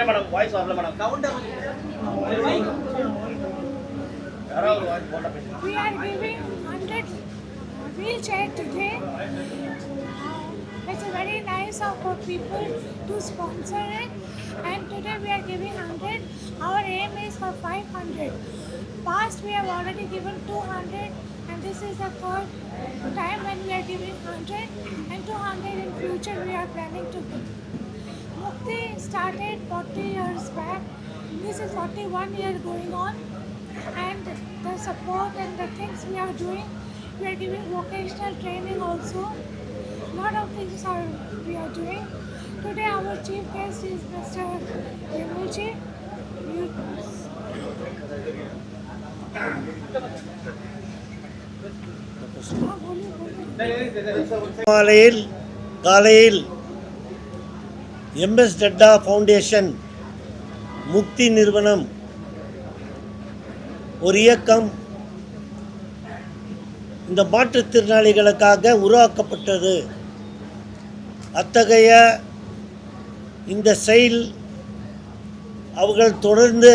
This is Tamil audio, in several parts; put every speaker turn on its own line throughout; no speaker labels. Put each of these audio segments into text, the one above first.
We are giving 100 wheelchair today. It's very nice of our people to sponsor it, and today we are giving 100. Our aim is for 500. Past we have already given 200, and this is the third time when we are giving 100, and 200 in future we are planning to give. Mukti started 40 years back. This is 41 years going on, and the support and the things we are doing, we are giving vocational training also. Lot of things we are doing. Today our chief guest is Mr. Vimulji.
காலையில் MS டட்டா ஃபவுண்டேஷன் முக்தி நிறுவனம் ஒரு இயக்கம் இந்த மாற்றுத்திறனாளிகளுக்காக உருவாக்கப்பட்டது. அத்தகைய இந்த செயல் அவர்கள் தொடர்ந்து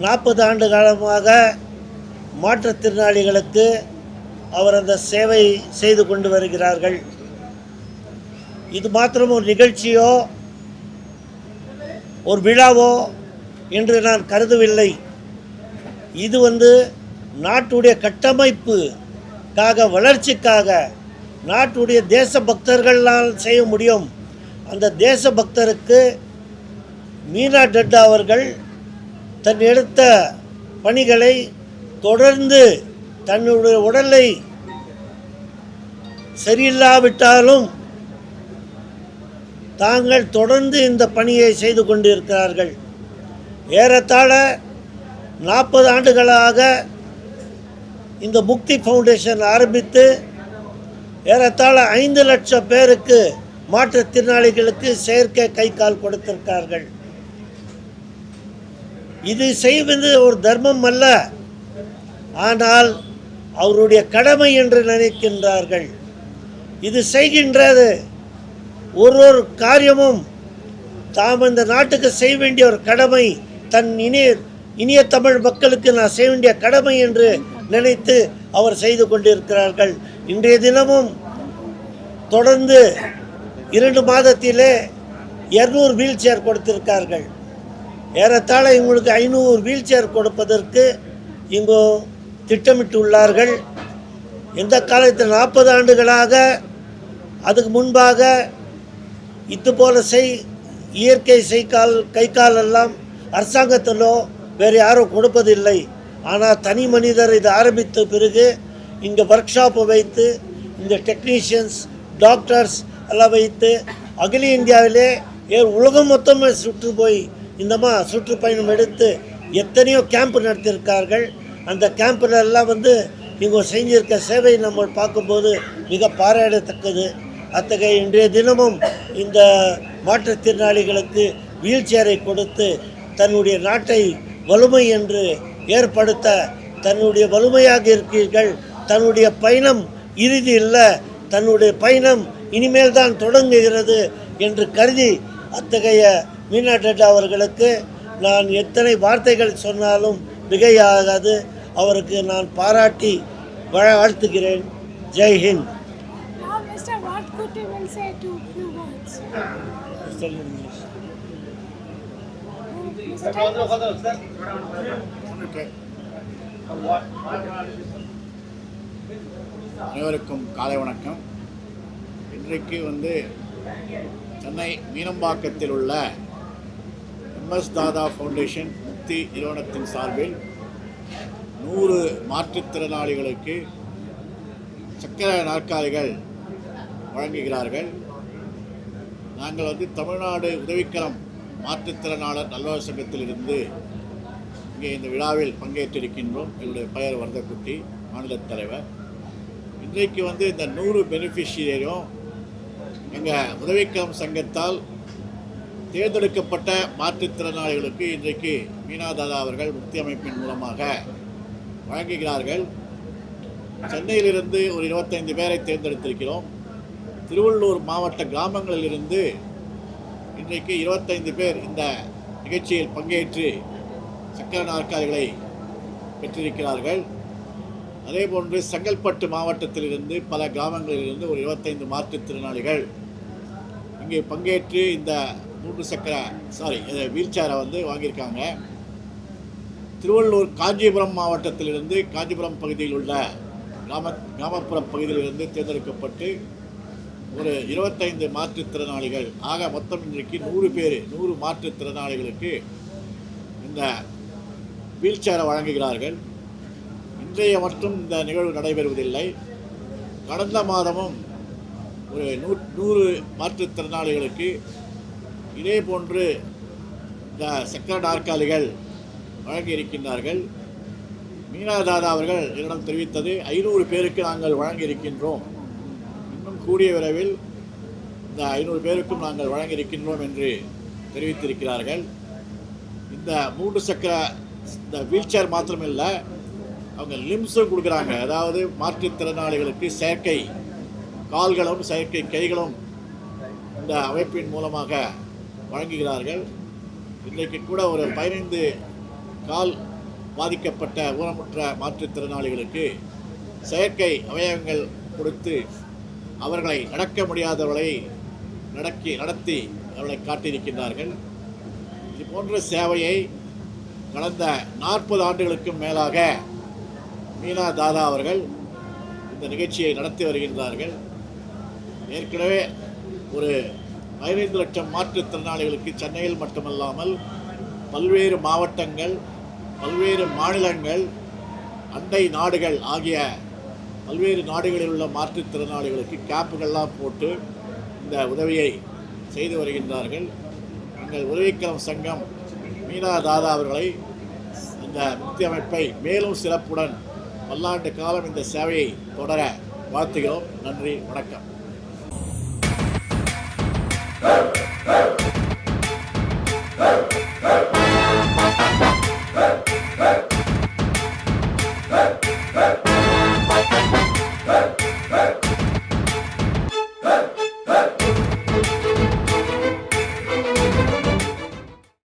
40 ஆண்டு காலமாக மாற்றுத்திறனாளிகளுக்கு அவர் அந்த சேவை செய்து கொண்டு வருகிறார்கள். இது மாத்திரம் ஒரு நிகழ்ச்சியோ ஒரு விழாவோ என்று நான் கருதவில்லை. இது நாட்டுடைய கட்டமைப்புக்காக, வளர்ச்சிக்காக, நாட்டுடைய தேசபக்தர்களால் செய்ய முடியும். அந்த தேசபக்தருக்கு மீனா டட்டா அவர்கள் தன் எடுத்த பணிகளை தொடர்ந்து தன்னுடைய உடலை சரியில்லாவிட்டாலும் தாங்கள் தொடர்ந்து இந்த பணியை செய்து கொண்டிருக்கிறார்கள். ஏறத்தாழ 40 ஆண்டுகளாக இந்த முக்தி ஃபவுண்டேஷன் ஆரம்பித்து ஏறத்தாழ 5 லட்சம் பேருக்கு மாற்றுத்திறனாளிகளுக்கு செயற்கை கை கால் கொடுத்திருக்கார்கள். இது செய்வது ஒரு தர்மம் அல்ல, ஆனால் அவருடைய கடமை என்று நினைக்கின்றார்கள். இது செய்கின்றது ஒரு காரியமும் தாம் இந்த நாட்டுக்கு செய்ய வேண்டிய ஒரு கடமை, தன் இனிய தமிழ் மக்களுக்கு நான் செய்ய வேண்டிய கடமை என்று நினைத்து அவர் செய்து கொண்டிருக்கிறார்கள். இன்றைய தினமும் தொடர்ந்து 2 மாதத்திலே 200 வீல் சேர் கொடுத்திருக்கார்கள். ஏறத்தாழ இவங்களுக்கு 500 வீல் சேர் கொடுப்பதற்கு இங்கு திட்டமிட்டுள்ளார்கள். எந்த காலத்தில் 40 ஆண்டுகளாக அதுக்கு முன்பாக இதுபோல இயற்கை கை கால் எல்லாம் அரசாங்கத்திலோ வேறு யாரும் கொடுப்பதில்லை. ஆனால் தனி மனிதர் இது ஆரம்பித்த பிறகு இங்கே ஒர்க் ஷாப்பை வைத்து இந்த டெக்னீஷியன்ஸ், டாக்டர்ஸ் எல்லாம் வைத்து அகில இந்தியாவிலே உலகம் மொத்தமாக சுற்றுப்பயணம் எடுத்து எத்தனையோ கேம்ப் நடத்தியிருக்கார்கள். அந்த கேம்பில் எல்லாம் இவங்க செஞ்சிருக்க சேவை நம்ம பார்க்கும்போது மிக பாராட்டத்தக்கது. அத்தகைய இன்றைய தினமும் இந்த மாற்றுத்திறனாளிகளுக்கு வீல் சேரை கொடுத்து தன்னுடைய நாட்டை வலிமை என்று ஏற்படுத்த தன்னுடைய வலிமையாக இருக்கிறீர்கள். தன்னுடைய பயணம் இறுதி இல்லை, தன்னுடைய பயணம் இனிமேல் தான் தொடங்குகிறது என்று கருதி அத்தகைய மீனா டட்டா அவர்களுக்கு நான் எத்தனை வார்த்தைகள் சொன்னாலும் மிகையாகாது. அவருக்கு நான் பாராட்டி வாழ்த்துகிறேன். ஜெய் ஹிந்த்.
அனைவருக்கும் காலை வணக்கம். இன்றைக்கு சென்னை மீனம்பாக்கத்தில் உள்ள MS தாதா ஃபவுண்டேஷன் முக்தி நிறுவனத்தின் சார்பில் 100 மாற்றுத்திறனாளிகளுக்கு சக்கர நாற்காலிகள் வழங்குகிறார்கள். நாங்கள் தமிழ்நாடு உதவிக்கரம் மாற்றுத்திறனாளர் நல்வாழ்வு சங்கத்திலிருந்து இங்கே இந்த விழாவில் பங்கேற்றிருக்கின்றோம். என்னுடைய பெயர் வரதக்குட்டி, மாநில தலைவர். இன்றைக்கு இந்த 100 பெனிஃபிஷியரியும் எங்கள் உதவிக்கரம் சங்கத்தால் தேர்ந்தெடுக்கப்பட்ட மாற்றுத்திறனாளிகளுக்கு இன்றைக்கு மீனா தாதா அவர்கள் முக்தி அமைப்பின் மூலமாக வழங்குகிறார்கள். சென்னையிலிருந்து ஒரு 25 பேரை தேர்ந்தெடுத்திருக்கிறோம். திருவள்ளூர் மாவட்ட கிராமங்களிலிருந்து இன்றைக்கு 25 பேர் இந்த நிகழ்ச்சியில் பங்கேற்று சக்கர நாற்காலிகளை பெற்றிருக்கிறார்கள். அதேபோன்று செங்கல்பட்டு மாவட்டத்திலிருந்து பல கிராமங்களிலிருந்து ஒரு 25 மாற்றுத்திறனாளிகள் இங்கே பங்கேற்று இந்த வீல் சேரை வாங்கியிருக்காங்க. திருவள்ளூர் காஞ்சிபுரம் மாவட்டத்திலிருந்து காஞ்சிபுரம் பகுதியில் உள்ள கிராமப்புற பகுதியிலிருந்து தேர்ந்தெடுக்கப்பட்டு ஒரு 25 மாற்றுத்திறனாளிகள் ஆக மொத்தம் இன்றைக்கு 100 மாற்றுத்திறனாளிகளுக்கு இந்த வீல் சேரை வழங்குகிறார்கள். இன்றைய மட்டும் இந்த நிகழ்வு நடைபெறுவதில்லை. கடந்த மாதமும் ஒரு 100 மாற்றுத்திறனாளிகளுக்கு இதே போன்று இந்த சக்கர நாற்காலிகள் வழங்கியிருக்கின்றார்கள். மீனா தாதா அவர்கள் என்னிடம் தெரிவித்தது 500 பேருக்கு நாங்கள் வழங்கியிருக்கின்றோம், இன்னும் கூடிய விரைவில் இந்த 500 பேருக்கும் நாங்கள் வழங்கியிருக்கின்றோம் என்று தெரிவித்திருக்கிறார்கள். இந்த 3 சக்கர இந்த வீல் சேர் மாத்திரமில்லை, அவங்க லிம்ஸும் கொடுக்குறாங்க. அதாவது மாற்றுத்திறனாளிகளுக்கு செயற்கை கால்களும் செயற்கை கைகளும் இந்த அமைப்பின் மூலமாக வழங்குகிறார்கள். இன்றைக்கு கூட ஒரு 15 கால் பாதிக்கப்பட்ட ஊனமுற்ற மாற்றுத்திறனாளிகளுக்கு செயற்கை அவயவங்கள் கொடுத்து அவர்களை நடக்க முடியாதவர்களை நடத்தி அவர்களை காட்டியிருக்கின்றார்கள். இது போன்ற சேவையை கடந்த 40 ஆண்டுகளுக்கும் மேலாக மீனா தாதா அவர்கள் இந்த நிகழ்ச்சியை நடத்தி வருகின்றார்கள். ஏற்கனவே ஒரு 15 லட்சம் மாற்றுத்திறனாளிகளுக்கு சென்னையில் மட்டுமல்லாமல் பல்வேறு மாவட்டங்கள், பல்வேறு மாநிலங்கள், அண்டை நாடுகள் ஆகிய பல்வேறு நாடுகளில் உள்ள மாற்றுத்திறனாளிகளுக்கு கேம்புகள்லாம் போட்டு இந்த உதவியை செய்து வருகின்றார்கள். எங்கள் உதவிக்கரம் சங்கம் மீனா தாதா அவர்களை இந்த முக்தி அமைப்பை மேலும் சிறப்புடன் பல்லாண்டு காலம் இந்த சேவையை தொடர வாழ்த்துகிறோம். நன்றி, வணக்கம்.